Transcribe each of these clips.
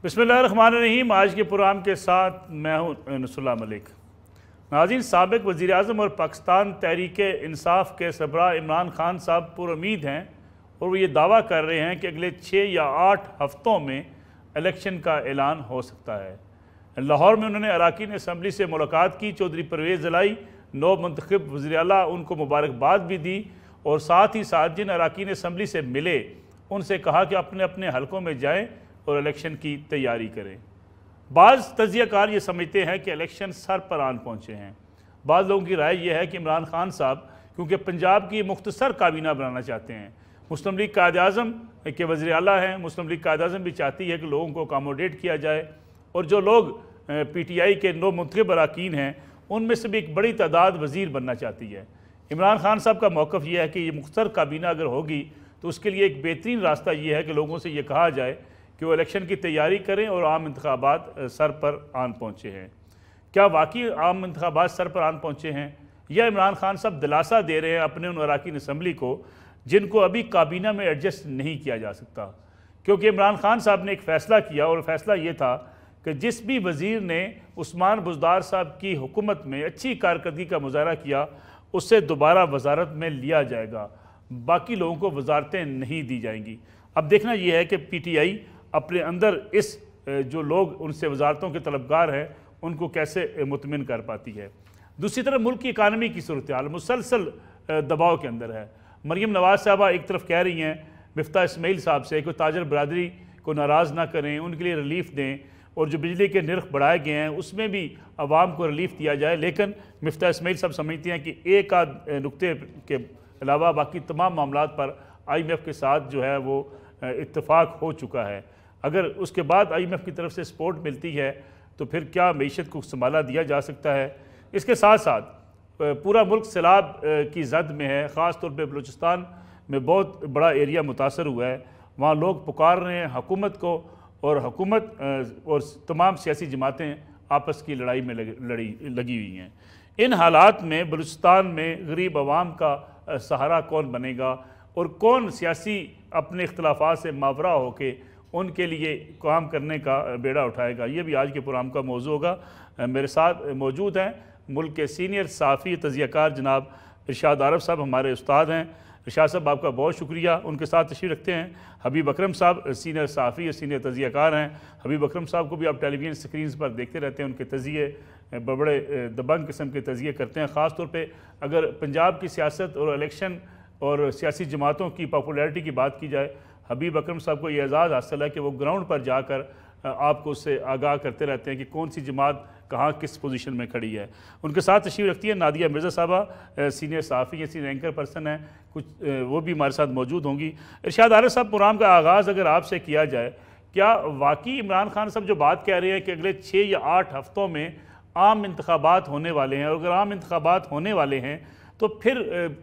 बिस्मिल्लाहिर्रहमानिर्रहीम। आज के प्रोग्राम के साथ मैं हूँ नसरुल्लाह मलिक। नाज़रीन, साबिक़ वज़ीर-ए-आज़म और पाकिस्तान तहरीक-ए-इंसाफ़ के सरबराह इमरान खान साहब पुरुम्मीद हैं और वो ये दावा कर रहे हैं कि अगले 6 या 8 हफ़्तों में इलेक्शन का ऐलान हो सकता है। लाहौर में उन्होंने अरकान असम्बली से मुलाकात की। चौधरी परवेज़ ज़लाई नौ मुंतखब वज़ीर आला उनको मुबारकबाद भी दी और साथ ही साथ जिन अरकान असम्बली से मिले उनसे कहा कि अपने अपने हलकों में जाएँ और इलेक्शन की तैयारी करें। बाज़ तजियाकार ये समझते हैं कि इलेक्शन सर पर आन पहुँचे हैं। बाज़ लोगों की राय यह है कि इमरान खान साहब क्योंकि पंजाब की मुख्तसर काबीना बनाना चाहते हैं, मुस्लिम लीग कायद-ए-आज़म के वज़ीर आला हैं, मुस्लिम लीग कायद-ए-आज़म भी चाहती है कि लोगों को अकोमोडेट किया जाए और जो लोग PTI के 9 मुंतखब अरकान हैं उनमें से भी एक बड़ी तादाद वज़ीर बनना चाहती है। इमरान खान साहब का मौक़िफ़ यह है कि ये मुख्तसर काबीना अगर होगी तो उसके लिए एक बेहतरीन रास्ता ये है कि लोगों से ये कहा जाए कि वो इलेक्शन की तैयारी करें और आम इंतखाबात सर पर आन पहुँचे हैं। क्या वाकई आम इंतखाबात सर पर आन पहुँचे हैं या इमरान खान साहब दिलासा दे रहे हैं अपने उन अरकान असम्बली को जिनको अभी काबीना में एडजस्ट नहीं किया जा सकता? क्योंकि इमरान खान साहब ने एक फ़ैसला किया और फैसला ये था कि जिस भी वज़ीर ने उस्मान बुज़दार साहब की हुकूमत में अच्छी कारकर्दगी का मुज़ाहरा किया उससे दोबारा वज़ारत में लिया जाएगा, बाकी लोगों को वज़ारतें नहीं दी जाएंगी। अब देखना यह है कि PTI अपने अंदर इस जो लोग उनसे वज़ारतों के तलबगार हैं उनको कैसे मुतमिन कर पाती है। दूसरी तरफ मुल्क की इकानमी की सूरत हाल मुसलसल दबाव के अंदर है। मरीम नवाज़ साहबा एक तरफ कह रही हैं मिफ्ता इस्माइल साहब से कि ताजर बरदरी को नाराज़ ना करें, उनके लिए रिलीफ दें और जो बिजली के निर्ख बढ़ाए गए हैं उसमें भी आवाम को रिलीफ दिया जाए। लेकिन मिफ्ता इस्माइल साहब समझती हैं कि एक आध नुक्ते के अलावा बाकी तमाम मामलात पर IMF के साथ जो है वो इत्तेफाक हो चुका है। अगर उसके बाद IMF की तरफ से सपोर्ट मिलती है तो फिर क्या मईशत को संभाला दिया जा सकता है। इसके साथ साथ पूरा मुल्क सैलाब की जद में है। ख़ास तौर पे बलूचिस्तान में बहुत बड़ा एरिया मुतासर हुआ है। वहाँ लोग पुकार रहे हैं हुकूमत को और हुकूमत और तमाम सियासी जमातें आपस की लड़ाई में लगी हुई हैं। इन हालात में बलूचिस्तान में गरीब आवाम का सहारा कौन बनेगा और कौन सियासी अपने इख्तलाफात से मावरा होके उनके लिए काम करने का बेड़ा उठाएगा, ये भी आज के प्रोग्राम का मौजू होगा। मेरे साथ मौजूद हैं मुल्क के सीनियर सहाफ़ी तजियाकार जनाब इरशाद आरफ साहब, हमारे उस्ताद हैं। इरशाद साहब आपका बहुत शुक्रिया। उनके साथ तशरीफ़ रखते हैं हबीब अकरम साहब, सीनियर सहाफ़ी और सीनियर तजियाकार हैं। हबीब अकरम साहब को भी आप टेलीविज़न स्क्रीन पर देखते रहते हैं, उनके तजिए बड़े दबंग किस्म के तजिए करते हैं। ख़ास तौर पर अगर पंजाब की सियासत और इलेक्शन और सियासी जमातों की पॉपुलैरिटी की बात की जाए, हबीब अकरम साहब को ये एजाज़ हासिल है कि वो ग्राउंड पर जाकर आपको उससे आगाह करते रहते हैं कि कौन सी जमात कहाँ किस पोजीशन में खड़ी है। उनके साथ तशरीफ़ रखती है नादिया मिर्ज़ा साहबा, सीनियर सहाफ़ी हैं, सीनियर एंकर पर्सन हैं, कुछ वो भी हमारे साथ मौजूद होंगी। इरशाद आरफ साहब, प्रोग्राम का आगाज़ अगर आपसे किया जाए, क्या वाकई इमरान खान साहब जो बात कह रहे हैं कि अगले 6 या 8 हफ़्तों में आम इंतखाबात होने वाले हैं और अगर आम इंतखाबात होने वाले हैं तो फिर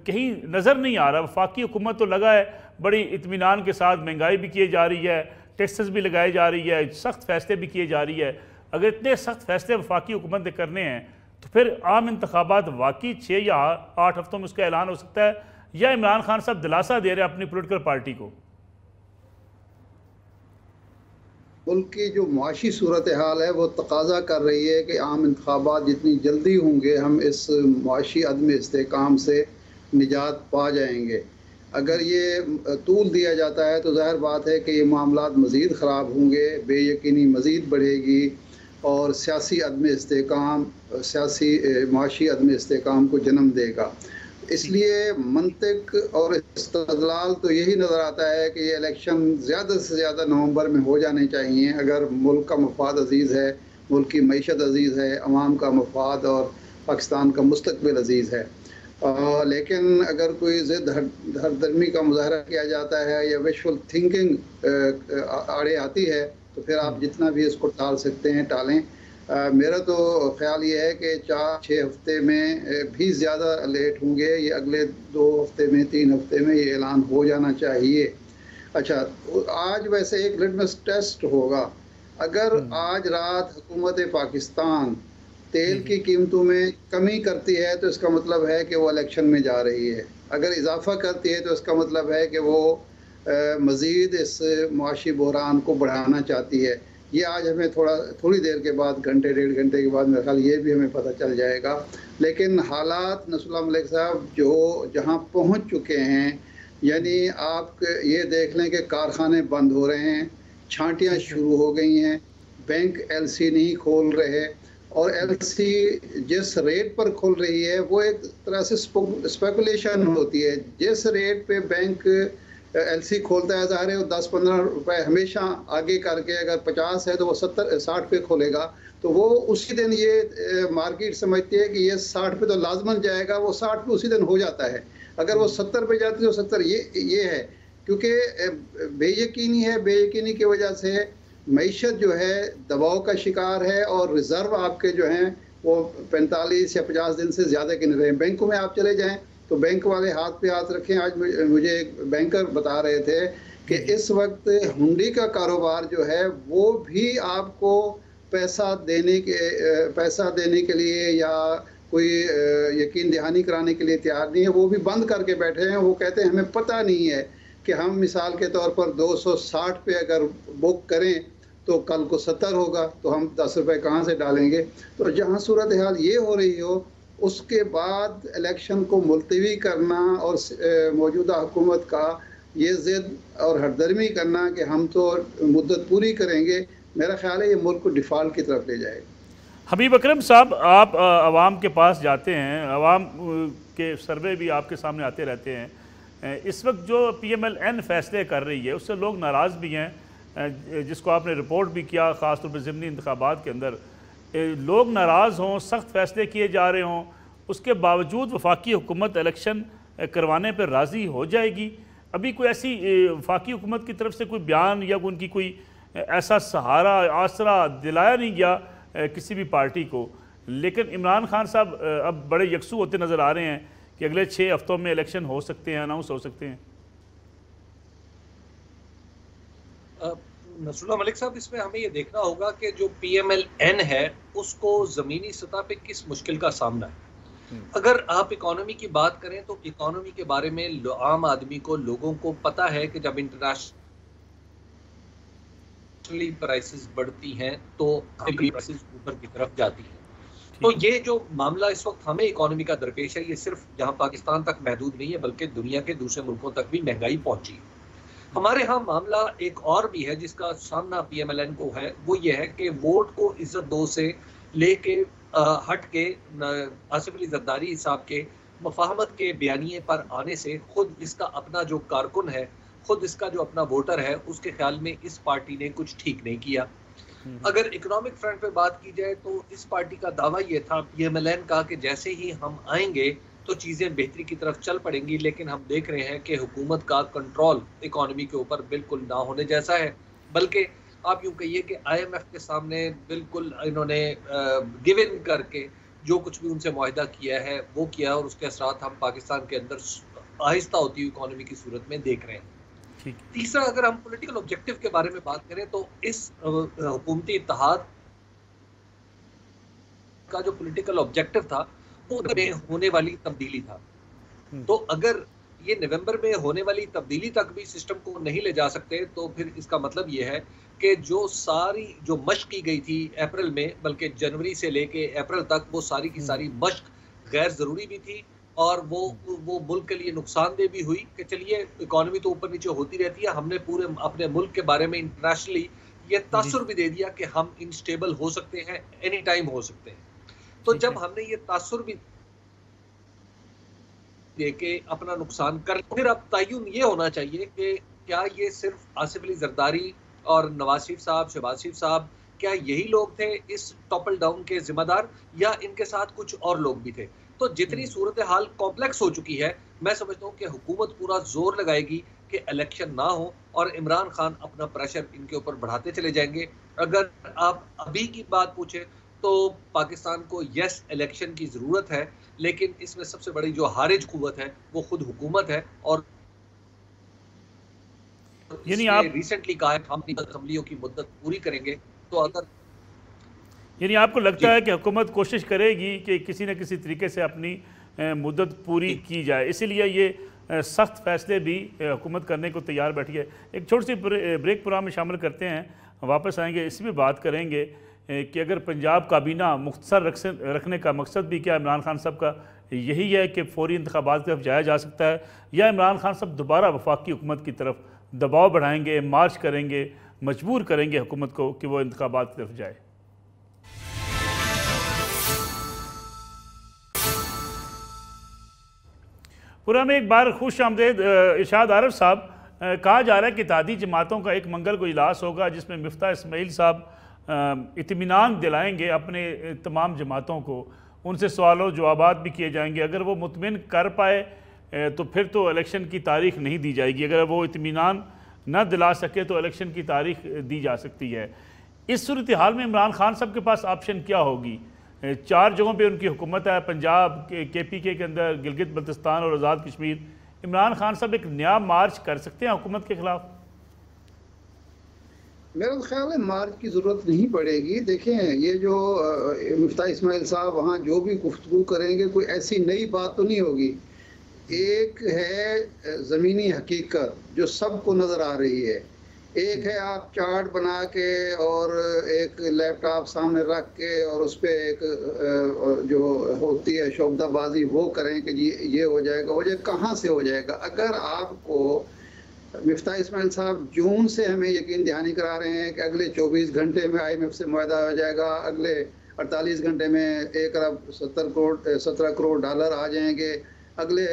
कहीं नज़र नहीं आ रहा वफाकी हुकूमत तो लगा है बड़ी इत्मीनान के साथ, महंगाई भी की जा रही है, टैक्सेस भी लगाई जा रही है, सख्त फ़ैसले भी किए जा रही है। अगर इतने सख्त फ़ैसले वफाकी हुकूमत ने करने हैं तो फिर आम इंतखाबात वाकई 6 या 8 हफ़्तों में उसका ऐलान हो सकता है या इमरान खान साहब दिलासा दे रहे हैं अपनी पोलिटिकल पार्टी को? मुल्क की जो मुआशी सूरत हाल है वो तकाजा कर रही है कि आम इंतखाबात जितनी जल्दी होंगे हम इस मुआशी अदम इस्तेहकाम से निजात पा जाएंगे। अगर ये तूल दिया जाता है तो ज़ाहिर बात है कि ये मामलात मज़ीद ख़राब होंगे, बेयकीनी मज़ीद बढ़ेगी और सियासी अदम इस्तेहकाम, सियासी मुआशी अदम इस्तेहकाम को जन्म देगा। इसलिए मंतिक और इस्तदलाल तो यही नज़र आता है कि ये इलेक्शन ज़्यादा से ज़्यादा नवंबर में हो जाने चाहिए। अगर मुल्क का मफाद अजीज़ है, मुल्क की मईशत अजीज़ है, अवाम का मफाद और पाकिस्तान का मुस्तकबिल अजीज़ है। लेकिन अगर कोई ज़िद हरदर्मी का मुजाहरा किया जाता है या विशुअल थिंकिंग आड़े आती है तो फिर आप जितना भी इसको टाल सकते हैं टालें। मेरा तो ख्याल ये है कि 4-6 हफ्ते में भी ज़्यादा लेट होंगे, ये अगले 2 हफ्ते में 3 हफ्ते में ये ऐलान हो जाना चाहिए। अच्छा, आज वैसे एक लिटमस टेस्ट होगा। अगर आज रात हुकूमत पाकिस्तान तेल की कीमतों में कमी करती है तो इसका मतलब है कि वो इलेक्शन में जा रही है। अगर इजाफा करती है तो इसका मतलब है कि वो मज़ीद इस मुआशी बहरान को बढ़ाना चाहती है। ये आज हमें थोड़ी देर के बाद, घंटे डेढ़ घंटे के बाद मेरे ख्याल ये भी हमें पता चल जाएगा। लेकिन हालात नसरुल्लाह मलिक साहब जो जहाँ पहुँच चुके हैं, यानी आप ये देख लें कि कारखाने बंद हो रहे हैं, छांटियाँ शुरू हो गई हैं, बैंक एलसी नहीं खोल रहे, और एलसी जिस रेट पर खुल रही है वो एक तरह से स्पेकुलेशन होती है। जिस रेट पे बैंक एलसी खोलता है, ज़ाहिर है वो 10-15 रुपए हमेशा आगे करके, अगर 50 है तो वो 70-60 पे खोलेगा, तो वो उसी दिन ये मार्केट समझती है कि ये 60 पे तो लाजमन जाएगा, वो 60 पे उसी दिन हो जाता है। अगर वो 70 पे जाती है तो 70 ये है, क्योंकि बेयकीनी है, बेयकीनी की वजह से मईशत जो है दबाव का शिकार है, और रिज़र्व आपके जो हैं वो 45 या 50 दिन से ज़्यादा के नहीं रहे। बैंकों में आप चले जाएं तो बैंक वाले हाथ पे हाथ रखें। आज मुझे एक बैंकर बता रहे थे कि इस वक्त हुंडी का कारोबार जो है वो भी आपको पैसा देने के लिए या कोई यकीन दहानी कराने के लिए तैयार नहीं है, वो भी बंद करके बैठे हैं। वो कहते हैं हमें पता नहीं है कि हम मिसाल के तौर पर 260 पे अगर बुक करें तो कल को 70 होगा, तो हम 10 रुपये कहाँ से डालेंगे। तो जहाँ सूरत हाल ये हो रही हो, उसके बाद इलेक्शन को मुलतवी करना और मौजूदा हुकूमत का ये ज़िद और हरदर्मी करना कि हम तो मुद्दत पूरी करेंगे, मेरा ख्याल है ये मुल्क को डिफ़ॉल्ट की तरफ ले जाएगा। हबीब अकरम साहब, आप आवाम के पास जाते हैं, आवाम के सर्वे भी आपके सामने आते रहते हैं। इस वक्त जो PMLN फैसले कर रही है उससे लोग नाराज़ भी हैं, जिसको आपने रिपोर्ट भी किया, ख़ास तौर पर ज़िमनी इंतखाबात के अंदर लोग नाराज़ हों, सख्त फ़ैसले किए जा रहे हों, उसके बावजूद वफाकी हुकूमत इलेक्शन करवाने पर राज़ी हो जाएगी। अभी कोई ऐसी वफाकी हुकूमत की तरफ से कोई बयान या उनकी कोई ऐसा सहारा, आसरा दिलाया नहीं गया किसी भी पार्टी को। लेकिन इमरान खान साहब अब बड़े यकसू होते नज़र आ रहे हैं कि अगले 6 हफ्तों में इलेक्शन हो सकते हैं, अनाउंस हो सकते हैं। नसरुल्लाह मलिक साहब, इसमें हमें ये देखना होगा कि जो PMLN है उसको ज़मीनी सतह पे किस मुश्किल का सामना है। अगर आप इकोनॉमी की बात करें तो इकोनॉमी के बारे में आम आदमी को, लोगों को पता है कि जब इंटरनेशनली प्राइसेस बढ़ती हैं तो प्राइसेस ऊपर की तरफ जाती हैं। तो ये जो मामला इस वक्त हमें इकोनॉमी का दरपेश है, ये सिर्फ जहां पाकिस्तान तक महदूद नहीं है बल्कि दुनिया के दूसरे मुल्कों तक भी महंगाई पहुंची है। हमारे यहाँ मामला एक और भी है जिसका सामना PMLN को है, वो ये है कि वोट को इज्जत दो से लेके हट के आसिफ अली जरदारी साहब के मफाहमत के बयानिए पर आने से खुद इसका अपना जो कारकुन है, खुद इसका जो अपना वोटर है, उसके ख्याल में इस पार्टी ने कुछ ठीक नहीं किया। अगर इकोनॉमिक फ्रंट पे बात की जाए तो इस पार्टी का दावा ये था PMLN का कि जैसे ही हम आएंगे तो चीज़ें बेहतरी की तरफ चल पड़ेंगी, लेकिन हम देख रहे हैं कि हुकूमत का कंट्रोल इकोनॉमी के ऊपर बिल्कुल ना होने जैसा है। बल्कि आप यूँ कहिए कि IMF के सामने बिल्कुल इन्होंने गिव इन करके जो कुछ भी उनसे मुआहदा किया है वो किया, और उसके असरात हम पाकिस्तान के अंदर आहिस्ता होती हुई इकोनॉमी की सूरत में देख रहे हैं। तीसरा, अगर हम पॉलिटिकल ऑब्जेक्टिव के बारे में बात करें तो इस हुकूमती इत्तेहाद का जो पॉलिटिकल ऑब्जेक्टिव था वो में होने वाली तब्दीली था। तो अगर ये नवंबर में होने वाली तब्दीली तक भी सिस्टम को नहीं ले जा सकते तो फिर इसका मतलब ये है कि जो सारी जो मश्क की गई थी अप्रैल में, बल्कि जनवरी से लेके अप्रैल तक, वो सारी की सारी मश्क गैर ज़रूरी भी थी और वो मुल्क के लिए नुकसानदेह भी हुई। कि चलिए इकोनॉमी तो ऊपर नीचे होती रहती है, हमने पूरे अपने मुल्क के बारे में इंटरनेशनली ये तासुर भी दे दिया कि हम इनस्टेबल हो सकते हैं, एनी टाइम हो सकते हैं। तो जब हमने ये तासुर भी देके अपना नुकसान कर, फिर अब तय्युन ये होना चाहिए कि क्या ये सिर्फ आसिफ अली जरदारी और नवाज शरीफ साहब, शहबाज शरीफ साहब, क्या यही लोग थे इस टॉपल डाउन के जिम्मेदार, या इनके साथ कुछ और लोग भी थे। तो जितनी सूरत हाल कॉम्प्लेक्स हो चुकी है, मैं समझता हूँ कि हुकूमत पूरा जोर लगाएगी कि इलेक्शन ना हो और इमरान खान अपना प्रेशर इनके ऊपर बढ़ाते चले जाएंगे। अगर आप अभी की बात पूछे तो पाकिस्तान को यस इलेक्शन की ज़रूरत है, लेकिन इसमें सबसे बड़ी जो हारिज कुव्वत है वो खुद हुकूमत है। और यानी आप रिसेंटली कहा है हम असम्बलियों की मुद्दत पूरी करेंगे, तो अगर यानी आपको लगता है कि हुकूमत कोशिश करेगी कि किसी न किसी तरीके से अपनी मुद्दत पूरी की जाए, इसीलिए ये सख्त फैसले भी हुकूमत करने को तैयार बैठी है। एक छोटी सी ब्रेक प्रोग्राम में शामिल करते हैं, वापस आएंगे, इसी में बात करेंगे कि अगर पंजाब काबीना मुख्तसर रखने का मकसद भी क्या इमरान खान साहब का यही है कि फौरी इंतखाबात की तरफ जाया जा सकता है, या इमरान खान साहब दोबारा वफाकी हुकूमत की तरफ दबाव बढ़ाएंगे, मार्च करेंगे, मजबूर करेंगे हुकूमत को कि वो इंतखाबात की तरफ जाए। पूरा में एक बार खुश आमदेद इरशाद आरिफ साहब। कहा जा रहा है कि इत्तेहादी जमातों का एक मंगल को इजलास होगा जिसमें मिफ्ता इस्माइल साहब इत्मीनान दिलाएंगे अपने तमाम जमातों को, उनसे सवालों जवाबात भी किए जाएंगे। अगर वो मुतमिन कर पाए तो फिर तो इलेक्शन की तारीख नहीं दी जाएगी, अगर वो इत्मीनान न दिला सके तो इलेक्शन की तारीख दी जा सकती है। इस सूरत हाल में इमरान खान साहब के पास ऑप्शन क्या होगी? 4 जगहों पे उनकी हुकूमत है, पंजाब KPK के अंदर, गिलगित बल्तिस्तान और आज़ाद कश्मीर। इमरान खान साहब एक नया मार्च कर सकते हैं हुकूमत के ख़िलाफ़? मेरा ख्याल है मार्च की ज़रूरत नहीं पड़ेगी। देखें, ये जो मिफ्ता इस्माइल साहब वहाँ जो भी गुफ्तगू करेंगे कोई ऐसी नई बात तो नहीं होगी। एक है ज़मीनी हकीकत जो सबको नज़र आ रही है, एक है आप चार्ट बना के और एक लैपटॉप सामने रख के और उस पर एक जो होती है शोबदाबाजी वो करें कि जी ये हो जाएगा, वो जाएगा। कहाँ से हो जाएगा? अगर आपको मिफ्ता इस्माइल साहब जून से हमें यकीन दहानी करा रहे हैं कि अगले 24 घंटे में IMF से मुआहदा हो जाएगा, अगले 48 घंटे में 1 अरब 17 करोड़ डॉलर आ जाएंगे, अगले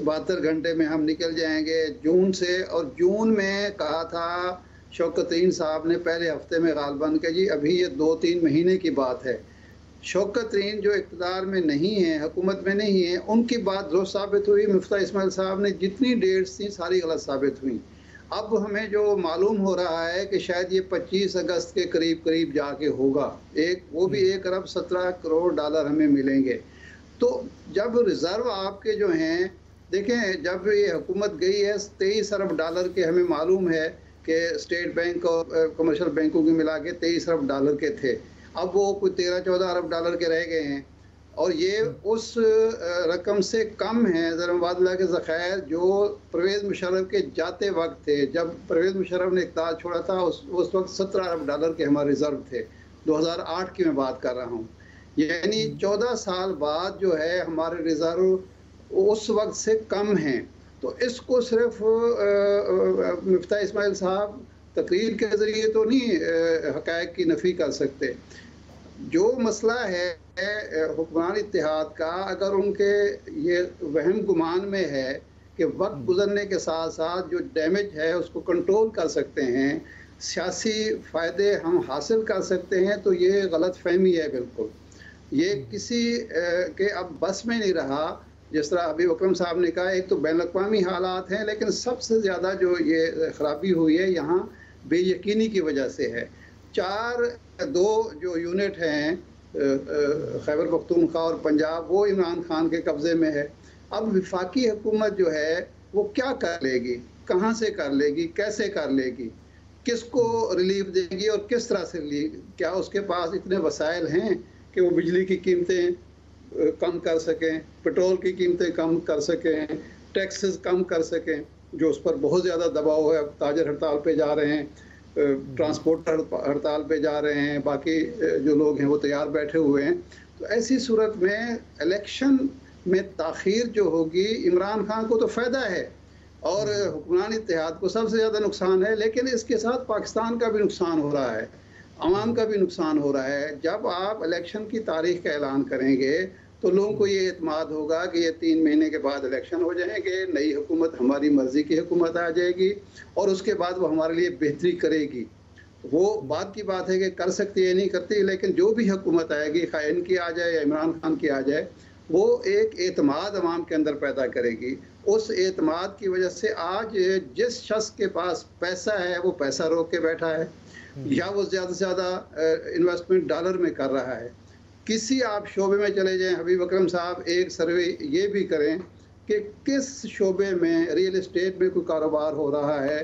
72 घंटे में हम निकल जाएंगे जून से। और जून में कहा था शौकत तरीन साहब ने पहले हफ्ते में गालबन के जी अभी ये 2-3 महीने की बात है। शौकत तरीन जो इक़्तिदार में नहीं है, हुकूमत में नहीं है, उनकी बात दुरुस्त साबित हुई। मिफ्ता इस्माइल साहब ने जितनी डेट्स थी सारी गलत साबित हुई। अब हमें जो मालूम हो रहा है कि शायद ये 25 अगस्त के करीब जाके होगा, वो भी 1 अरब 17 करोड़ डॉलर हमें मिलेंगे। तो जब रिज़र्व आपके जो हैं, देखें जब ये हुकूमत गई है 23 अरब डॉलर के हमें मालूम है कि स्टेट बैंक और कमर्शियल बैंकों के मिला के 23 अरब डॉलर के थे, अब वो कोई 13-14 अरब डॉलर के रह गए हैं। और ये उस रकम से कम है ज़रवादला के ज़खायर जो परवेज़ मुशर्रफ के जाते वक्त थे। जब परवेज़ मुशर्रफ ने इक़्तिदार छोड़ा था उस वक्त 17 अरब डॉलर के हमारे रिज़र्व थे। 2008 की मैं बात कर रहा हूँ, यानी 14 साल बाद जो है हमारे रिज़र्व उस वक्त से कम हैं। तो इसको सिर्फ मिफ्ता इस्माइल साहब तकरीर के ज़रिए तो नहीं हक़ाइक़ की नफ़ी कर सकते। जो मसला है हुक्मरान इत्तेहाद का, अगर उनके ये वहम गुमान में है कि वक्त गुजरने के साथ साथ जो डैमेज है उसको कंट्रोल कर सकते हैं, सियासी फ़ायदे हम हासिल कर सकते हैं, तो ये गलत फहमी है बिल्कुल। ये किसी के अब बस में नहीं रहा। जिस तरह अभी अकरम साहब ने कहा, एक तो बैनुल-अक़वामी हालात हैं, लेकिन सबसे ज़्यादा जो ये ख़राबी हुई है यहाँ बेयकीनी की वजह से है। 2 जो यूनिट हैं खैबर पख्तूनख्वा और पंजाब, वो इमरान खान के कब्ज़े में है। अब वफाकी हुकूमत जो है वो क्या कर लेगी, कहाँ से कर लेगी, कैसे कर लेगी, किसको रिलीफ देगी और किस तरह से रिलीफ? क्या उसके पास इतने वसाइल हैं कि वो बिजली की कीमतें कम कर सकें, पेट्रोल की कीमतें कम कर सकें, टैक्सेस कम कर सकें, जो उस पर बहुत ज़्यादा दबाव है। ताजर हड़ताल पे जा रहे हैं, ट्रांसपोर्टर हड़ताल पे जा रहे हैं, बाकी जो लोग हैं वो तैयार बैठे हुए हैं। तो ऐसी सूरत में इलेक्शन में ताख़ीर जो होगी, इमरान खान को तो फ़ायदा है और हुक्मरान इत्तेहाद को सबसे ज़्यादा नुकसान है, लेकिन इसके साथ पाकिस्तान का भी नुकसान हो रहा है, अवाम का भी नुकसान हो रहा है। जब आप इलेक्शन की तारीख का ऐलान करेंगे तो लोगों को ये एतमाद होगा कि ये 3 महीने के बाद इलेक्शन हो जाएंगे, नई हुकूमत हमारी मर्ज़ी की हुकूमत आ जाएगी और उसके बाद वो हमारे लिए बेहतरी करेगी। वो बात की बात है कि कर सकती है नहीं करती, लेकिन जो भी हुकूमत आएगी, खाए इनकी आ जाए या इमरान खान की आ जाए, वो एक एतमाद अवाम के अंदर पैदा करेगी। उस एतमाद की वजह से आज जिस शख्स के पास पैसा है वो पैसा रोक के बैठा है, या वो ज़्यादा से ज़्यादा इन्वेस्टमेंट डॉलर में कर रहा है। किसी आप शोबे में चले जाएं, हबीब अकरम साहब एक सर्वे ये भी करें कि किस शोबे में, रियल इस्टेट में कोई कारोबार हो रहा है,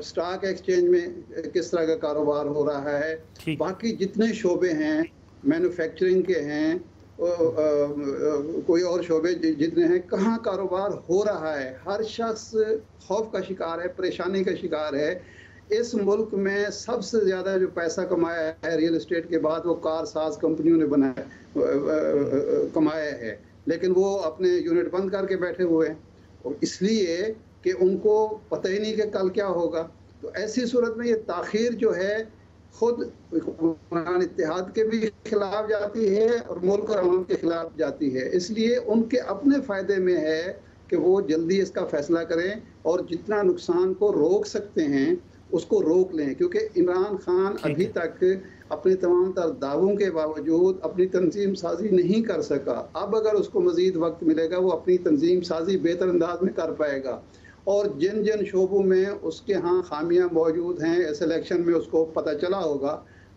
स्टॉक एक्सचेंज में किस तरह का कारोबार हो रहा है, बाकी जितने शोबे हैं मैन्युफैक्चरिंग के हैं, कोई और शोबे जितने हैं, कहाँ कारोबार हो रहा है, हर शख्स खौफ का शिकार है, परेशानी का शिकार है। इस मुल्क में सबसे ज़्यादा जो पैसा कमाया है रियल एस्टेट के बाद वो कार साज कंपनियों ने कमाया है, लेकिन वो अपने यूनिट बंद करके बैठे हुए हैं, और इसलिए कि उनको पता ही नहीं कि कल क्या होगा। तो ऐसी सूरत में ये ताख़ीर जो है खुद हुक्मरान इत्तेहाद के भी खिलाफ जाती है और मुल्क और अवाम के खिलाफ जाती है। इसलिए उनके अपने फ़ायदे में है कि वो जल्दी इसका फैसला करें और जितना नुकसान को रोक सकते हैं उसको रोक लें, क्योंकि इमरान खान अभी तक अपने तमाम तर दावों के बावजूद अपनी तंजीम साजी नहीं कर सका। अब अगर उसको मज़ीद वक्त मिलेगा वो अपनी तंजीम साजी बेहतर अंदाज में कर पाएगा, और जिन जिन शोबों में उसके यहाँ खामियां मौजूद हैं, इस इलेक्शन में उसको पता चला होगा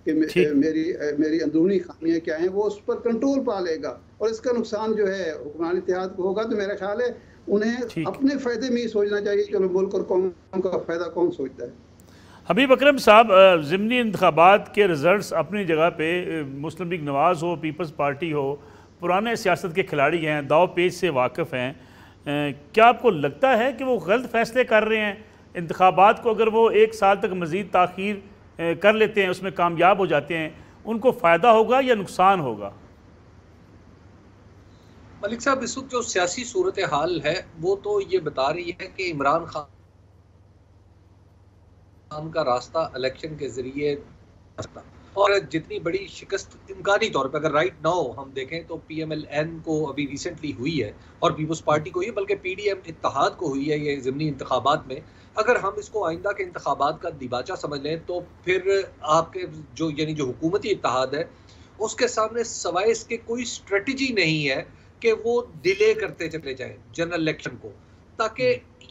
कि मेरी अंदरूनी खामियां क्या हैं, वो उस पर कंट्रोल पा लेगा। और इसका नुकसान जो है हुक्मरान इत्तेहाद को होगा। तो मेरा ख्याल है उन्हें अपने फ़ायदे में ही सोचना चाहिए, चलो मुल्क और कौम का फ़ायदा कौन सोचता है। हबीब अकरम साहब, ज़िमनी इंतखाबात के रिज़ल्ट्स अपनी जगह पे, मुस्लिम लीग नवाज़ हो, पीपल्स पार्टी हो, पुराने सियासत के खिलाड़ी हैं, दाव पेच से वाकिफ़ हैं, क्या आपको लगता है कि वो गलत फ़ैसले कर रहे हैं? इंतखाबात को अगर वो 1 साल तक मज़ीद ताख़ीर कर लेते हैं, उसमें कामयाब हो जाते हैं, उनको फ़ायदा होगा या नुकसान होगा? मलिक साहब, इस वक्त जो सियासी सूरत हाल है वो तो ये बता रही है कि इमरान खान का रास्ता इलेक्शन के जरिए, और जितनी बड़ी शिकस्त इम्कानी तौर पर अगर राइट नाउ हम देखें तो PMLN को अभी रिसेंटली हुई है और पीपल्स पार्टी को हुई है, बल्कि PDM इत्तेहाद को हुई है ये ज़िमनी इंतखाबात में। अगर हम इसको आइंदा के इंतखाबात का दिबाचा समझ लें तो फिर आपके जो यानी जो हुकूमती इत्तेहाद है उसके सामने सवाए इसके कोई स्ट्रेटजी नहीं है कि वो डिले करते चले जाएं जनरल इलेक्शन को, ताकि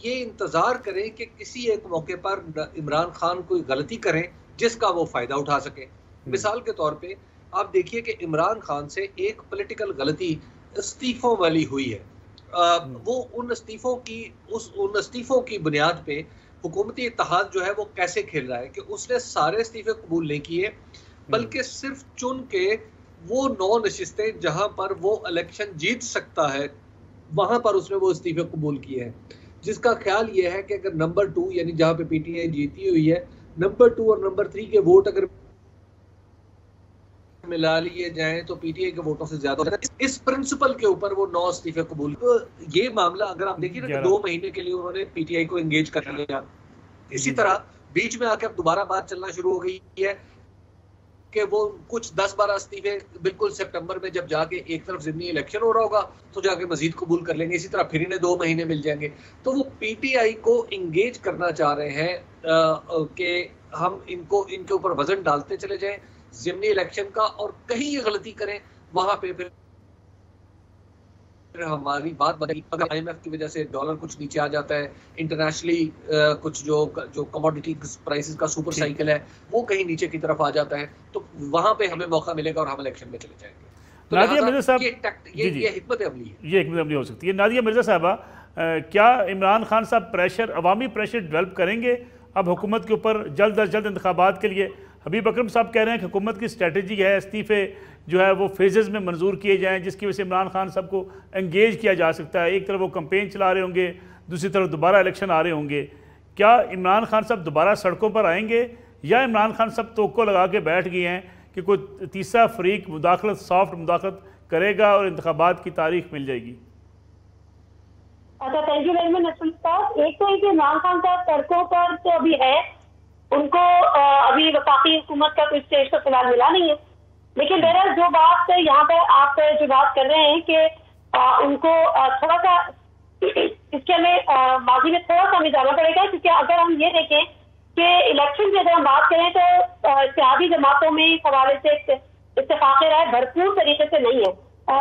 ये इंतज़ार करें कि किसी एक मौके पर इमरान खान कोई गलती करें जिसका वो फ़ायदा उठा सके। मिसाल के तौर पे आप देखिए कि इमरान खान से एक पॉलिटिकल गलती इस्तीफ़ों वाली हुई है। वो उन इस्तीफ़ों की बुनियाद पे हुकूमती इत्तेहाद जो है वो कैसे खेल रहा है कि उसने सारे इस्तीफ़े कबूल नहीं किए, बल्कि सिर्फ चुन के वो 9 नशिस्तें जहां पर वो इलेक्शन जीत सकता है वहां पर उसने वो इस्तीफ़े कबूल किए हैं, जिसका ख्याल ये है कि अगर नंबर 2 यानी जहां पे PTI जीती हुई है, नंबर 2 और नंबर 3 के वोट अगर मिला लिए जाएं तो PTI के वोटों से ज्यादा होता है। इस प्रिंसिपल के ऊपर वो 9 इस्तीफे कबूल। तो ये मामला अगर आप देखिए ना, 2 महीने के लिए उन्होंने PTI को एंगेज कर लिया, इसी तरह बीच में आके अब दोबारा बात चलना शुरू हो गई है कि वो कुछ 10-12 इस्तीफे बिल्कुल सितंबर में जब जाके एक तरफ ज़िमनी इलेक्शन हो रहा होगा तो जाके मजीद कबूल कर लेंगे, इसी तरह फिर इन्हें 2 महीने मिल जाएंगे। तो वो PTI को इंगेज करना चाह रहे हैं कि हम इनके ऊपर वजन डालते चले जाएं ज़िमनी इलेक्शन का, और कहीं ये गलती करें वहां पे फिर हमारी बात बनेगी। अगर IMF की वजह से डॉलर कुछ नीचे आ जाता है, इंटरनेशनली कुछ जो कमोडिटी प्राइसेस का सुपर साइकिल है वो कहीं नीचे की तरफ आ जाता है, तो वहां पे हमें मौका मिलेगा और हम इलेक्शन में चले जाएंगे। तो नादिया मिर्जा साहब, ये हिकमत अमली है, ये हिकमत अमली हो सकती है। नादिया मिर्जा साहबा, क्या इमरान खान साहब अवामी प्रेशर डेवलप करेंगे अब हुकूमत के ऊपर जल्द अज जल्द इंतखाबात के लिए? हबीब अकरम साहब कह रहे हैं कि हुकूमत की स्ट्रेटजी है इस्तीफ़े जो है वो फेजेस में मंजूर किए जाएं, जिसकी वजह से इमरान खान साहब को एंगेज किया जा सकता है। एक तरफ वो कैंपेन चला रहे होंगे, दूसरी तरफ दोबारा इलेक्शन आ रहे होंगे। क्या इमरान खान साहब दोबारा सड़कों पर आएंगे, या इमरान खान साहब तोक्को लगा के बैठ गए हैं कि कोई तीसरा फरीक मुदाखलत, सॉफ्ट मुदाखलत करेगा और इंतखाबात की तारीख मिल जाएगी? अच्छा, thank you very much Nasrul साहब। एक तो इमरान खान साहब सड़कों पर तो अभी है, उनको अभी वफाकी हुकूमत का कोई स्टेज पर फिलहाल मिला नहीं है, लेकिन बहरहाल जो बात यहाँ पे आप जो बात कर रहे हैं कि उनको थोड़ा सा इसके में माजी में थोड़ा सा हमें जाना पड़ेगा, क्योंकि अगर हम ये देखें कि इलेक्शन की अगर हम बात करें तो इत्तेहादी जमातों में इस हवाले से इत्तेफाक राय भरपूर तरीके से नहीं है।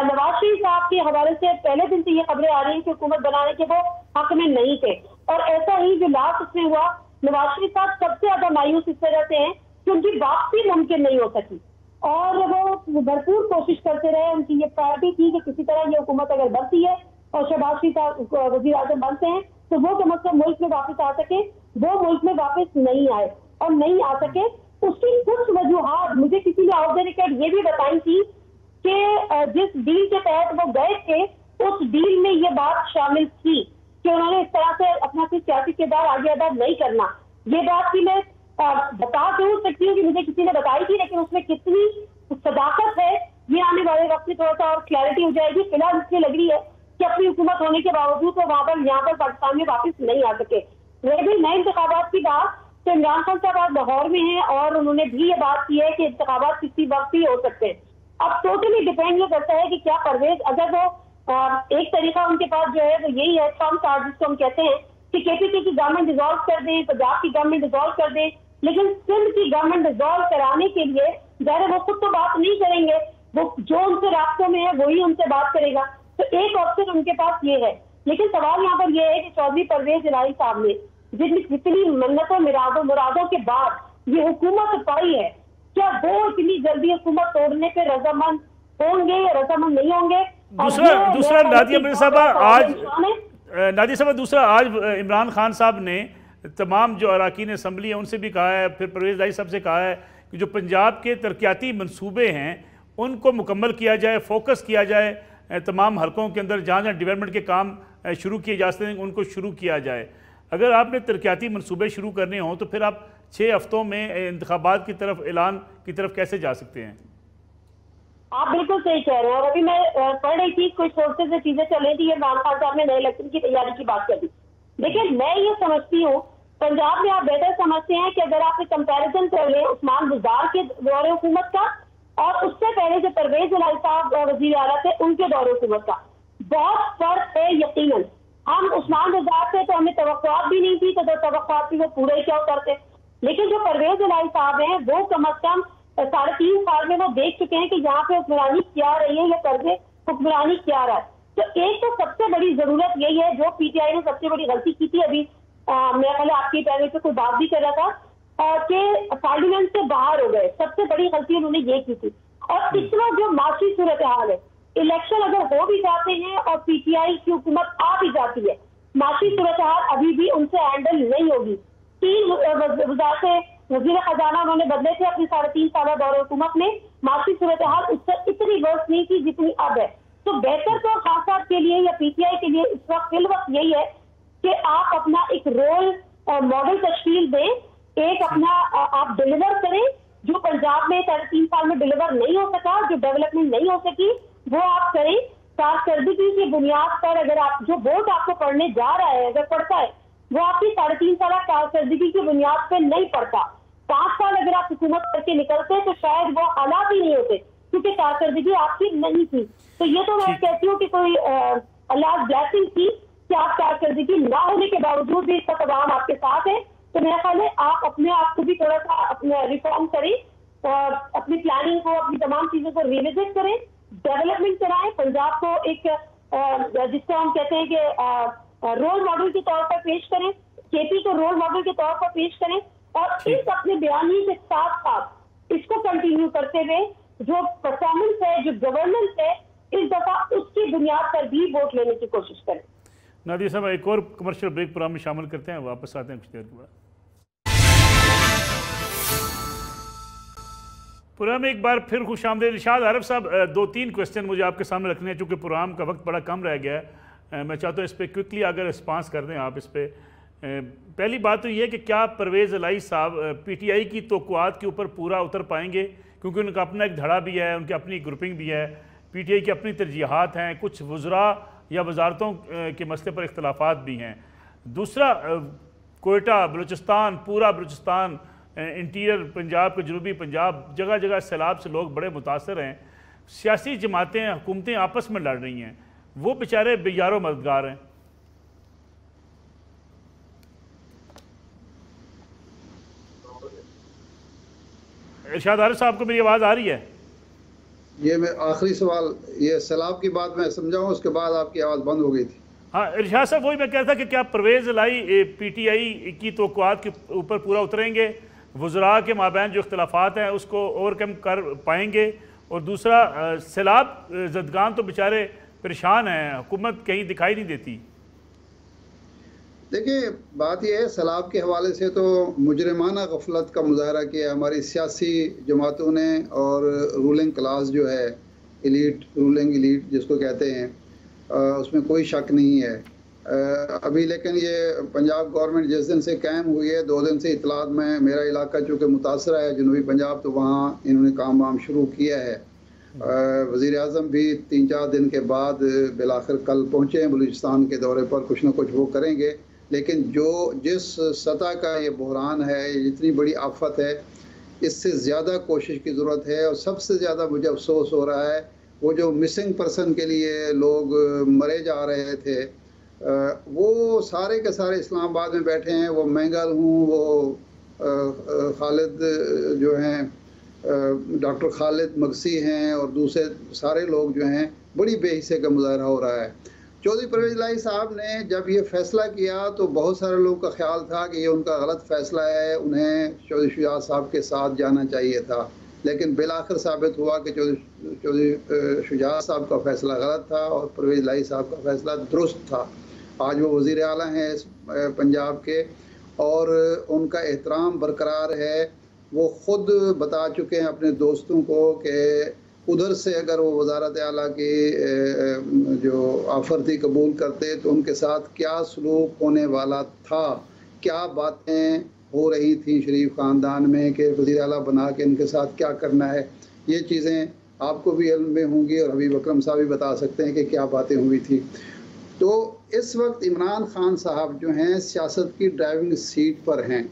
नवाज शरीफ साहब के हवाले से पहले दिन से ये खबरें आ रही हैं कि हुकूमत बनाने के वो हक में नहीं थे, और ऐसा ही जो लास्ट उसमें हुआ, नवाज शरीफ साहब सबसे ज्यादा मायूस इस वजह से हैं कि उनकी वापसी मुमकिन नहीं हो सकी, और वो भरपूर कोशिश करते रहे। उनकी ये प्रायोरिटी थी कि किसी तरह ये हुकूमत अगर बनती है और शहबाज शरीफ साहब वज़ीर आज़म बनते हैं तो वो कम अज कम मुल्क में वापस आ सके। वो मुल्क में वापस नहीं आए और नहीं आ सके, उसकी कुछ वजूहात मुझे किसी ने ऑफ द रिकॉर्ड ये भी बताई थी कि जिस डील के तहत वो गए थे उस डील में ये बात शामिल थी कि उन्होंने इस तरह से अपना कोई सियासी किरदार आगे अदा नहीं करना। ये बात की मैं बता जरूर सकती हूँ कि मुझे किसी ने बताई थी, लेकिन उसमें कितनी सदाकत है ये आने वाले वक्त में थोड़ा सा और क्लैरिटी हो जाएगी। फिलहाल इसलिए लग रही है कि अपनी हुकूमत होने के बावजूद वो वहां पर यहाँ पर पाकिस्तान में वापस नहीं आ सके। रह गई नए इंतखाबात की बात, तो इमरान खान साहब आज लाहौर में हैं और उन्होंने भी ये बात की है कि इंतखाबात किसी वक्त भी हो सकते हैं। अब टोटली डिपेंड ये करता है कि क्या परवेज, अगर वो एक तरीका उनके पास जो है वो यही है ट्रम्प कार्ड जिसको हम कहते हैं कि केपीके की गवर्नमेंट डिसॉल्व कर दें, पंजाब की गवर्नमेंट डिसॉल्व कर दें, लेकिन सिंध की गवर्नमेंट डिसॉल्व कराने के लिए ज़ाहिर वो खुद तो बात नहीं करेंगे, वो जो उनसे रास्तों में है वही उनसे बात करेगा। तो एक ऑप्शन उनके पास ये है, लेकिन सवाल यहाँ पर यह है कि चौधरी परवेज इलाही साहब ने जितनी मन्नतों मुरादों के बाद ये हुकूमत पाई है, क्या वो इतनी जल्दी हुकूमत तोड़ने पे रजामंद होंगे या रजामंद नहीं होंगे? दूसरा नादिया साहबा आज इमरान खान साहब ने तमाम जो अरकान असम्बली हैं उनसे भी कहा है, फिर परवेज इलाही साहब से कहा है कि जो पंजाब के तरक्याती मंसूबे हैं उनको मुकम्मल किया जाए, फोकस किया जाए, तमाम हलकों के अंदर जहाँ जहाँ डेवलपमेंट के काम शुरू किए जा सकते हैं उनको शुरू किया जाए। अगर आपने तरक्याती मंसूबे शुरू करने हों तो फिर आप 6 हफ्तों में इंतखाबात की तरफ, ऐलान की तरफ कैसे जा सकते हैं? आप बिल्कुल सही कह रहे हैं। और अभी मैं पढ़ रही थी, कुछ सोर्सेज से चीजें चल रही थी, इमरान खान साहब ने नए इलेक्शन की तैयारी की बात कर दी। लेकिन मैं ये समझती हूँ, पंजाब में आप बेहतर समझते हैं कि अगर आप एक कंपैरिजन कर लें उस्मान बुज़दार के दौरे हुकूमत का और उससे पहले जो परवेज इलाही साहब वज़ीर आला थे उनके दौरे हुकूमत का, बहुत फर्क है। यकीनन हम उस्मान बुज़दार से तो हमें तवक्कुआत भी नहीं थी, तो जो तवक्कुआत थी वो पूरे क्या करते, लेकिन जो परवेज इलाही साहब हैं वो कम अज कम 3.5 साल में वो देख चुके हैं कि यहाँ पे हुक्मरानी क्या रही है या कर्जे हुक्मरानी क्या रहा है। तो एक तो सबसे बड़ी जरूरत यही है, जो पीटीआई ने सबसे बड़ी गलती की थी, अभी मेरा ख्याल आपके पैनल पे कोई बात भी कर रहा था कि पार्लियामेंट से बाहर हो गए, सबसे बड़ी गलती उन्होंने ये की थी। और इतना जो माशी सूरत हाल है, इलेक्शन अगर हो भी जाते हैं और पीटीआई की हुकूमत आ भी जाती है, माशी सूरत हाल अभी भी उनसे हैंडल नहीं होगी। 3 वज़ारत वज़ीर खजाना उन्होंने बदले थे अपनी 3.5 साल दौरे हुकूमत में, माशी सूरत हाल उससे इतनी वर्ष नहीं थी जितनी अब है। तो बेहतर तो खान साहब के लिए या पीटीआई के लिए इस वक्त यही है कि आप अपना एक रोल मॉडल तश्कील दें, एक अपना आप डिलीवर करें जो पंजाब में 3.5 साल में डिलीवर नहीं हो सका, जो डेवलपमेंट नहीं हो सकी वो आप करें। कारकर्दगी की बुनियाद पर अगर आप जो वोट आपको पढ़ने जा रहा है, अगर पढ़ता है वो आपकी 3.5 साल कारकर्दगी की बुनियाद पर नहीं पड़ता। 5 साल अगर आप हुकूमत करके निकलते तो शायद वो हालात ही नहीं होते, क्योंकि कारकर्दगी आपकी नहीं थी। तो ये तो मैं कहती हूँ कि कोई अल्लाह ब्लेसिंग थी कि आप कारकर्दगी ना होने के बावजूद भी इसका तमाम आपके साथ है। तो मेरा ख्याल है आप अपने आप को भी थोड़ा सा अपने रिफॉर्म करें और अपनी प्लानिंग को, अपनी तमाम चीजों को रिविजिट करें, डेवलपमेंट कराएं, पंजाब को एक जिसको हम कहते हैं कि रोल मॉडल के तौर पर पेश करें, केपी को रोल मॉडल के तौर पर पेश करें और इस अपने बयानी के साथ साथ इसको कंटिन्यू करते हुए जो परफॉर्मेंस है, जो गवर्नेंस है, इस दफा उसकी बुनियाद पर भी वोट लेने की कोशिश करें। नादिया साहब, एक और कमर्शियल ब्रेक प्रोग्राम में शामिल करते हैं, वापस आते हैं कुछ देर के बाद। प्रोग्राम में एक बार फिर खुश आमदीद। इरशाद आरिफ साहब, 2-3 क्वेश्चन मुझे आपके सामने रखने हैं, चूँकि प्रोग्राम का वक्त बड़ा कम रह गया है। मैं चाहता हूँ इस पर क्विकली अगर रिस्पांस कर दें आप इस पर। पहली बात तो ये है कि क्या परवेज़ इलाही साहब पीटीआई की तवक्कुआत के ऊपर पूरा उतर पाएंगे, क्योंकि उनका अपना एक धड़ा भी है, उनकी अपनी ग्रुपिंग भी है, पीटीआई की अपनी तरजीहात हैं, कुछ वज़रा या वजारतों के मसले पर इख्तलाफात भी हैं। दूसरा, कोयटा, बलूचिस्तान, पूरा बलूचिस्तान, इंटीरियर पंजाब के जनूबी पंजाब, जगह जगह सैलाब से लोग बड़े मुतासर हैं। सियासी जमातें, हुकूमतें आपस में लड़ रही हैं, वो बेचारे बेयारो मददगार हैं। इरशाद आरिफ साहब को मेरी आवाज़ आ रही है? ये मैं आखिरी सवाल, ये सैलाब की बात मैं समझाऊं, उसके बाद आपकी आवाज़ बंद हो गई थी। हाँ इरशाद साहब, वही मैं कह रहा था कि क्या परवेज़ इलाही पीटीआई की तवक्कुआत के ऊपर पूरा उतरेंगे, वज़रा के माबैन जो इख्तलाफात हैं उसको ओवरकम कर पाएंगे? और दूसरा, सैलाब ज़दगान तो बेचारे परेशान हैं, हुकूमत कहीं दिखाई नहीं देती। देखिए, बात यह है, सैलाब के हवाले से तो मुजरिमाना गफलत का मुजाहरा किया हमारी सियासी जमातों ने, और रूलिंग क्लास जो है एलीट, रूलिंग एलीट जिसको कहते हैं, उसमें कोई शक नहीं है। अभी लेकिन ये पंजाब गवर्नमेंट जिस दिन से कायम हुई है, 2 दिन से इतलात में, मेरा इलाका चूँकि मुतासरा है जनूबी पंजाब, तो वहाँ इन्होंने काम वाम शुरू किया है। वज़ीर आज़म भी 3-4 दिन के बाद बिलाखिर कल पहुँचे हैं बलूचिस्तान के दौरे पर, कुछ ना कुछ वो करेंगे। लेकिन जिस सतह का ये बहरान है, जितनी बड़ी आफत है, इससे ज़्यादा कोशिश की ज़रूरत है। और सबसे ज़्यादा मुझे अफसोस हो रहा है वो जो मिसिंग पर्सन के लिए लोग मरे जा रहे थे, वो सारे के सारे इस्लामाबाद में बैठे हैं। वो मैंगल हूँ, वो खालिद जो हैं, डॉक्टर खालिद मगसी हैं, और दूसरे सारे लोग जो हैं, बड़ी बेहिस्सी का मुजाहरा हो रहा है। चौधरी परवेज़ इलाही साहब ने जब ये फ़ैसला किया तो बहुत सारे लोगों का ख्याल था कि ये उनका गलत फ़ैसला है, उन्हें चौधरी शुजात साहब के साथ जाना चाहिए था। लेकिन बिलाखिर साबित हुआ कि चौधरी शुजात साहब का फ़ैसला गलत था और परवेज़ इलाही साहब का फ़ैसला दुरुस्त था। आज वो वज़ीर आला हैं पंजाब के, और उनका एहतराम बरकरार है। वो ख़ुद बता चुके हैं अपने दोस्तों को कि उधर से अगर वो वज़ारत आला की जो ऑफ़र थी कबूल करते तो उनके साथ क्या सलूक होने वाला था, क्या बातें हो रही थी शरीफ ख़ानदान में कि वज़ीर आला बना के इनके साथ क्या करना है। ये चीज़ें आपको भी इल्म में होंगी और हबीब अकरम साहब भी बता सकते हैं कि क्या बातें हुई थी। तो इस वक्त इमरान खान साहब जो हैं सियासत की ड्राइविंग सीट पर हैं।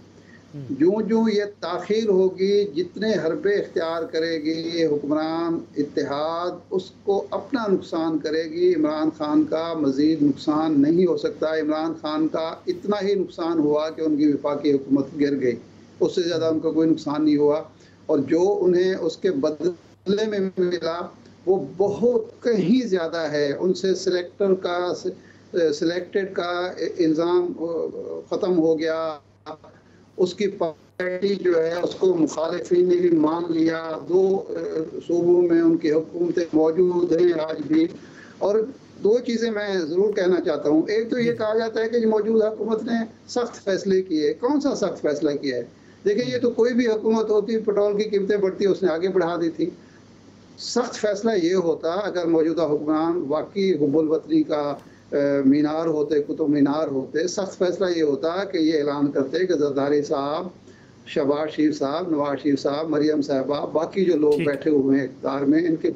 जो जो ये ताख़ीर होगी, जितने हरबे इख्तियार करेगी हुक्मरान इत्तेहाद, उसको अपना नुकसान करेगी। इमरान खान का मज़ीद नुकसान नहीं हो सकता। इमरान खान का इतना ही नुकसान हुआ कि उनकी वफाकी हुकूमत गिर गई, उससे ज़्यादा उनका कोई नुकसान नहीं हुआ। और जो उन्हें उसके बदले में मिला वो बहुत कहीं ज़्यादा है। उनसे सिलेक्टेड का इल्ज़ाम ख़त्म हो गया, उसकी पार्टी जो है उसको मुखालिफिन ने भी मान लिया। 2 सूबों में उनकी हुकूमतें मौजूद हैं आज भी। और 2 चीज़ें मैं ज़रूर कहना चाहता हूँ। एक तो ये कहा जाता है कि मौजूदा हुकूमत ने सख्त फैसले किए। कौन सा सख्त फैसला किया है? देखिए, ये तो कोई भी हुकूमत होती, पेट्रोल की कीमतें बढ़ती, उसने आगे बढ़ा दी थी। सख्त फैसला ये होता अगर मौजूदा हुक्मरान वाकई हुब्बुल वतनी का मीनार होते, कुतुब मीनार होते। सख्त फैसला ये होता कि ये ऐलान करते कि ज़रदारी साहब, शहबाज शरीफ साहब, नवाज शरीफ साहब, मरियम साहबा, बाकी जो लोग बैठे हुए हैं इक़्तिदार में, इनके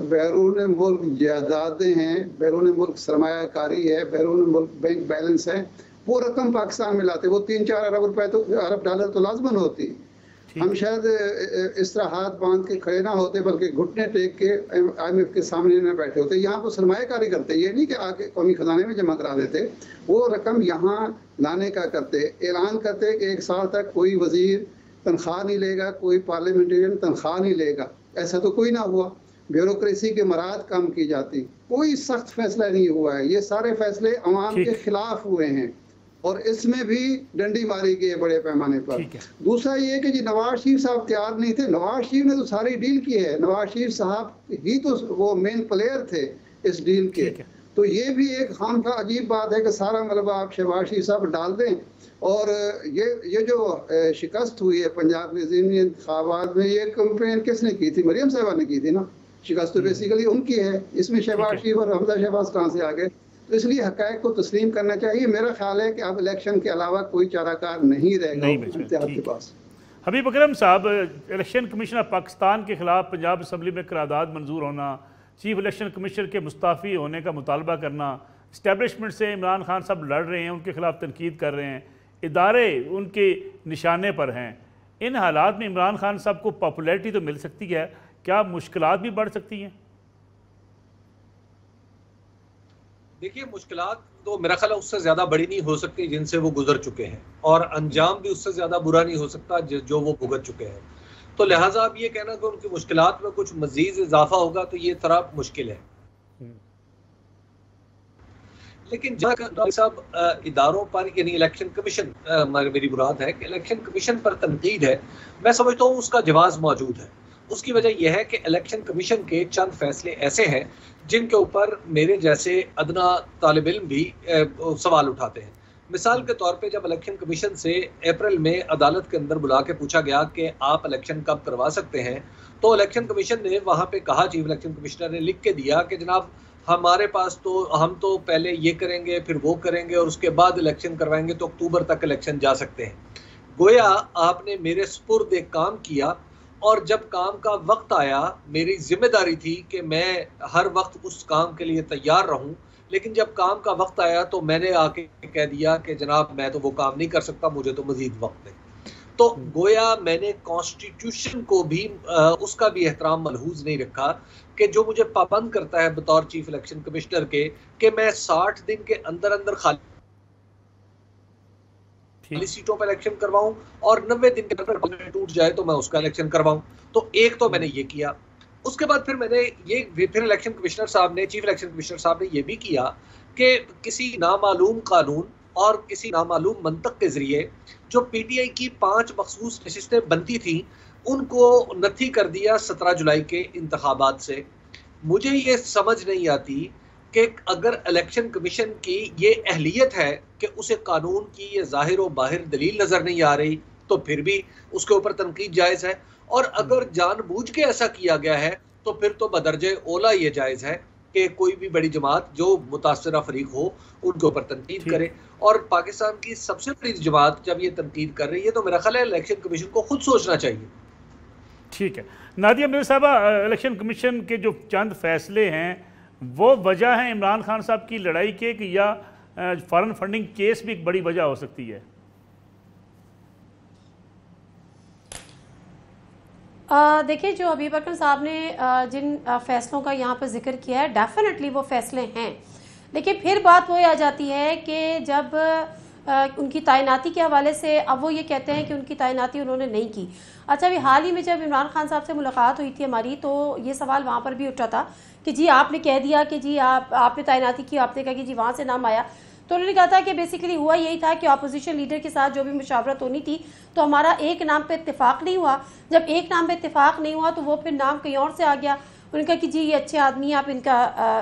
बैरून मुल्क जायदादें हैं, बैरून मुल्क सरमायाकारी है, बैरून मुल्क बैंक बैलेंस है, वो रकम पाकिस्तान में लाते। वो 3-4 अरब रुपए तो, अरब डॉलर तो लाजमन होती। हम शायद इस तरह हाथ बांध के खड़े ना होते, बल्कि घुटने टेक के IMF के सामने न बैठे होते। यहाँ तो सरमायाकारी करते, ये नहीं कि आके कौमी खजाने में जमा करा देते। वो रकम यहाँ लाने का करते, ऐलान करते कि 1 साल तक कोई वजीर तनख्वाह नहीं लेगा, कोई पार्लियामेंटेरियन तनख्वाह नहीं लेगा। ऐसा तो कोई ना हुआ। ब्यूरोक्रेसी के मराद कम की जाती, कोई सख्त फैसला नहीं हुआ है। ये सारे फैसले अवाम के खिलाफ हुए हैं और इसमें भी डंडी मारी गई है बड़े पैमाने पर। दूसरा ये कि जी नवाज शरीफ साहब तैयार नहीं थे। नवाज शरीफ ने तो सारी डील की है। नवाज शरीफ साहब ही तो वो मेन प्लेयर थे इस डील के। तो ये भी एक खाम का अजीब बात है कि सारा मलबा आप शहबाज शरीफ साहब डाल दें। और ये जो शिकस्त हुई है पंजाब के ज़मीनी इंतखाबात में, ये कंपेन किसने की थी? मरियम साहबा ने की थी ना। शिकस्त तो बेसिकली उनकी है। इसमें शहबाज शरीफ और हमजा शहबाज कहाँ से आ गए? तो इसलिए हक़ाइक़ को तस्लीम करना चाहिए। मेरा ख्याल है कि अब इलेक्शन के अलावा कोई चाराकार नहीं रहेगा इत्तेहाद के पास। हबीब अकरम साहब, इलेक्शन कमीशन ऑफ पाकिस्तान के खिलाफ पंजाब असम्बली में करारदाद मंजूर होना, चीफ इलेक्शन कमिश्नर के मुस्ताफ़ी होने का मुतालबा करना, इस्टेब्लिशमेंट से इमरान खान साहब लड़ रहे हैं, उनके खिलाफ तनकीद कर रहे हैं, इदारे उनके निशाने पर हैं। इन हालात में इमरान खान साहब को पॉपुलैरिटी तो मिल सकती है, क्या मुश्किलात भी बढ़ सकती हैं? देखिए, मुश्किलात तो मेरा ख्याल उससे ज़्यादा बड़ी नहीं हो सकती जिनसे वो गुजर चुके हैं, और अंजाम भी उससे ज़्यादा बुरा नहीं हो सकता जो वो भुगत चुके हैं। तो लिहाजा अब ये कहना कि उनकी मुश्किलात में कुछ मजीद इजाफा होगा तो ये तरह मुश्किल है। लेकिन जहाँ साहब इदारों पर, यानी इलेक्शन कमीशन, मेरी मुराद है कि इलेक्शन कमीशन पर तनकीद है, मैं समझता हूँ उसका जवाज़ मौजूद है। उसकी वजह यह है कि इलेक्शन कमीशन के चंद फैसले ऐसे हैं जिनके ऊपर मेरे जैसे अदना तालिब इल्म भी सवाल उठाते हैं। मिसाल के तौर पे जब इलेक्शन कमीशन से अप्रैल में अदालत के अंदर बुला के पूछा गया कि आप इलेक्शन कब करवा सकते हैं, तो इलेक्शन कमीशन ने वहाँ पे कहा, चीफ इलेक्शन कमिश्नर ने लिख के दिया कि जनाब हमारे पास तो हम तो पहले ये करेंगे फिर वो करेंगे और उसके बाद इलेक्शन करवाएंगे, तो अक्टूबर तक इलेक्शन जा सकते हैं। गोया आपने मेरे सुपुर्द एक काम किया और जब काम का वक्त आया मेरी जिम्मेदारी थी कि मैं हर वक्त उस काम के लिए तैयार रहूं, लेकिन जब काम का वक्त आया तो मैंने आके कह दिया कि जनाब मैं तो वो काम नहीं कर सकता, मुझे तो मजीद वक्त है। तो गोया मैंने कॉन्स्टिट्यूशन को भी उसका भी एहतराम मलहूज नहीं रखा कि जो मुझे पाबंद करता है बतौर चीफ इलेक्शन कमिश्नर के कि मैं 60 दिन के अंदर अंदर खाली सीटों पर इलेक्शन करवाऊं और 90 दिन के अंदर टूट जाए तो मैं उसका इलेक्शन करवाऊं। तो एक तो मैंने ये किया, उसके बाद फिर मैंने फिर इलेक्शन कमिश्नर साहब ने, चीफ इलेक्शन कमिश्नर साहब ने ये भी किया कि किसी नामालूम कानून और किसी नामालूम मंतक के जरिए जो पीटीआई की 5 मखसूस नशिस्तें बनती थी उनको नथी कर दिया 17 जुलाई के इंतखाबात से। मुझे ये समझ नहीं आती कि अगर इलेक्शन कमीशन की ये अहलियत है कि उसे कानून की ये जाहिर व बाहिर दलील नजर नहीं आ रही तो फिर भी उसके ऊपर तनकीद जायज़ है, और अगर जानबूझ के ऐसा किया गया है तो फिर तो बदरजे ओला ये जायज़ है कि कोई भी बड़ी जमात जो मुतासरा फरीक हो उनके ऊपर तनकीद करे। और पाकिस्तान की सबसे बड़ी जमात जब ये तनकीद कर रही है तो मेरा ख्याल है इलेक्शन कमीशन को खुद सोचना चाहिए। ठीक है नादिया मिर्ज़ा साहबा, इलेक्शन कमीशन के जो चंद फैसले हैं वो वजह है इमरान खान साहब की लड़ाई के, कि या फॉरेन फंडिंग केस भी एक बड़ी वजह हो सकती है? देखिए, जो हबीब अकरम साहब ने जिन फैसलों का यहाँ पर जिक्र किया है, डेफिनेटली वो फैसले हैं, लेकिन फिर बात वो आ जाती है कि जब उनकी तैनाती के हवाले से अब वो ये कहते हैं कि उनकी तैनाती उन्होंने नहीं की। अच्छा, अभी हाल ही में जब इमरान खान साहब से मुलाकात हुई थी हमारी, तो ये सवाल वहाँ पर भी उठा था कि जी आपने कह दिया कि जी आपने तैनाती की, आपने कहा कि जी वहाँ से नाम आया। तो उन्होंने कहा था कि बेसिकली हुआ यही था कि अपोजिशन लीडर के साथ जो भी मुशावरत होनी थी तो हमारा एक नाम पे इत्तेफाक नहीं हुआ। जब एक नाम पे इत्तेफाक नहीं हुआ तो वो फिर नाम कहीं और से आ गया। उन्होंने कहा कि जी ये अच्छे आदमी हैं, आप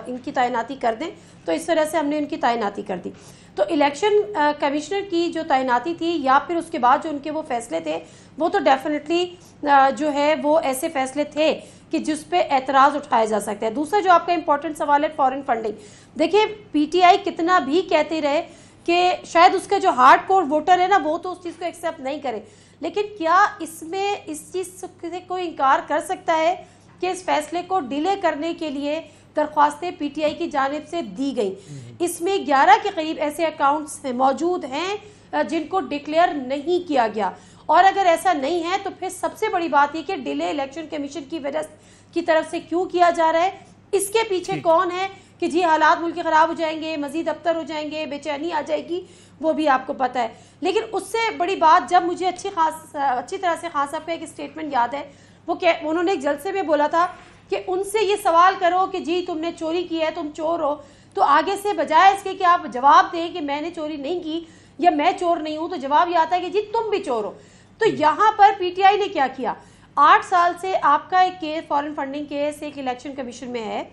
इनकी तैनाती कर दें। तो इस तरह से हमने इनकी तैनाती कर दी। तो इलेक्शन कमिश्नर की जो तैनाती थी या फिर उसके बाद जो उनके वो फैसले थे, वो तो डेफिनेटली जो है वो ऐसे फैसले थे कि जिस पे एतराज़ उठाया जा सकता है। दूसरा जो आपका इंपॉर्टेंट सवाल है फॉरेन फंडिंग, देखिए पीटीआई कितना भी कहते रहे कि शायद उसका जो हार्ड कोर वोटर है ना वो तो उस चीज़ को एक्सेप्ट नहीं करे, लेकिन क्या इसमें इस चीज़ से कोई इनकार कर सकता है कि इस फैसले को डिले करने के लिए दरख्वास्तें पीटीआई की जानिब से दी गई। इसमें 11 के करीब ऐसे अकाउंट्स मौजूद हैं जिनको डिक्लेयर नहीं किया गया, और अगर ऐसा नहीं है तो फिर सबसे बड़ी बात यह कि डिले इलेक्शन कमीशन की वजह की तरफ से क्यों किया जा रहा है, इसके पीछे कौन है कि जी हालात मुल्क के ख़राब हो जाएंगे, मजीद अबतर हो जाएंगे, बेचैनी आ जाएगी, वो भी आपको पता है। लेकिन उससे बड़ी बात, जब मुझे अच्छी तरह से खास आपका एक स्टेटमेंट याद है, वो उन्होंने एक जलसे में बोला था कि उनसे ये सवाल करो कि जी तुमने चोरी की है, तुम चोर हो, तो आगे से बजाय इसके कि आप जवाब दें कि मैंने चोरी नहीं की या मैं चोर नहीं हूं, तो जवाब ये आता है कि जी तुम भी चोर हो। तो यहाँ पर पीटीआई ने क्या किया, 8 साल से आपका एक केस फॉरेन फंडिंग केस एक इलेक्शन कमीशन में है,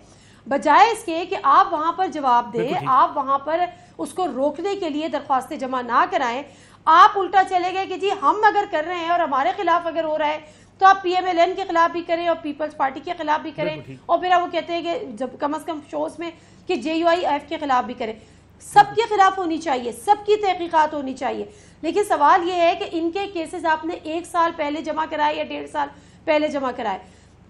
बजाय इसके कि आप वहां पर जवाब दें, आप वहां पर उसको रोकने के लिए दरख्वास्तें जमा ना कराएं, आप उल्टा चले गए कि जी हम अगर कर रहे हैं और हमारे खिलाफ अगर हो रहा है तो आप पीएमएलएन के खिलाफ भी करें और पीपल्स पार्टी के खिलाफ भी करें, और फिर आप वो कहते हैं कि जब कम से कम शोज में कि जेयूआईएफ के खिलाफ भी करें। सबके खिलाफ होनी चाहिए, सबकी तहकीकात होनी चाहिए, लेकिन सवाल ये है कि इनके केसेस आपने 1 साल पहले जमा कराए या 1.5 साल पहले जमा कराए।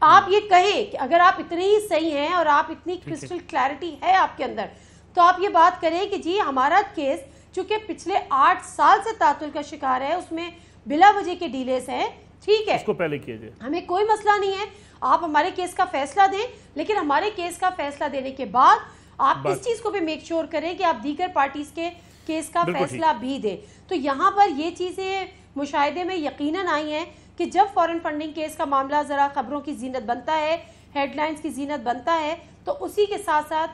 आप ये कहें कि अगर आप इतने ही सही हैं और आप इतनी क्रिस्टल क्लैरिटी है आपके अंदर, तो आप ये बात करें कि जी हमारा केस चूंकि पिछले 8 साल से तातुल का शिकार है, उसमें बिला वजह के डिलेस हैं, ठीक है, इसको पहले कीजिए, हमें कोई मसला नहीं है, आप हमारे केस का फैसला दें, लेकिन हमारे केस का फैसला देने के बाद आप इस चीज को भी मेक श्योर करें कि आप दीगर पार्टीज के केस का फैसला भी दें। तो यहाँ पर ये चीजें मुशाहिदे में यकीनन आई हैं कि जब फॉरेन फंडिंग केस का मामला जरा खबरों की जीनत बनता है, हेडलाइंस की जीनत बनता है, तो उसी के साथ साथ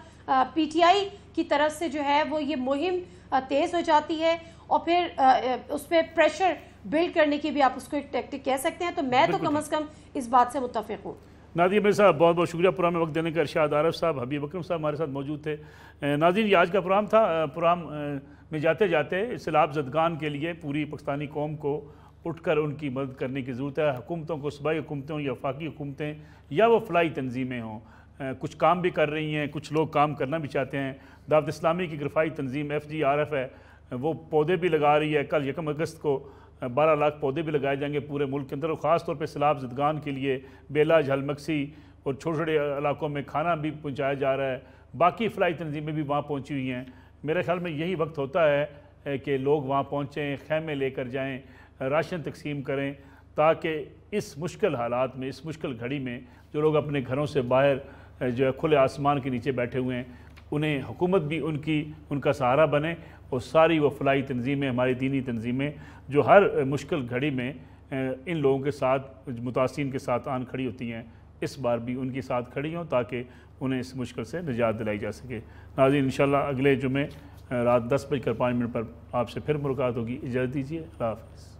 पीटीआई की तरफ से जो है वो ये मुहिम तेज हो जाती है, और फिर उस पर प्रेशर बिल्ड करने की भी आप उसको एक टैक्टिक कह सकते हैं। तो मैं तो कम अज़ कम इस बात से मुत्तफ़िक़ हूँ। नाज़रीन मेरे साथ बहुत बहुत शुक्रिया प्रोग्राम में वक्त देने का। इरशाद आरफ साहब, हबीब अकरम साहब हमारे साथ मौजूद थे। नाज़रीन ये आज का प्रोग्राम था। प्रोग्राम में जाते जाते सैलाब ज़दगान के लिए पूरी पाकिस्तानी कौम को उठकर उनकी मदद करने की ज़रूरत है। हुकूमतों को, सूबाई हुकूमतें हों या वफाकी हुकूमतें या वो फलाई तंजीमें हों, कुछ काम भी कर रही हैं, कुछ लोग काम करना भी चाहते हैं। दावत इस्लामी की गिरफ़ाई तंजीम FGRF है, वो पौधे भी लगा रही है। कल 1 अगस्त को 12 लाख पौधे भी लगाए जाएंगे पूरे मुल्क के अंदर, और ख़ास तौर पे सैलाब ज़दगान के लिए बेला, झलमक्सी और छोटे छोटे इलाकों में खाना भी पहुँचाया जा रहा है। बाकी फलाई तंजीमें भी वहाँ पहुँची हुई हैं। मेरे ख्याल में यही वक्त होता है कि लोग वहाँ पहुँचें, खैमे लेकर जाएँ, राशन तकसीम करें, ताकि इस मुश्किल हालात में, इस मुश्किल घड़ी में जो लोग अपने घरों से बाहर जो है खुले आसमान के नीचे बैठे हुए हैं, उन्हें हुकूमत भी उनका सहारा बने, और सारी वो फलाई तंजीमें, हमारी दीनी तंजीमें जो हर मुश्किल घड़ी में इन लोगों के साथ, मुतासिन के साथ आन खड़ी होती हैं, इस बार भी उनके साथ खड़ी हों ताकि उन्हें इस मुश्किल से निजात दिलाई जा सके। नाज़रीन इंशाल्लाह अगले जुमे रात 10:05 पर आपसे फिर मुलाकात होगी। इजाज़त दीजिए, अल्लाह हाफ़िज़।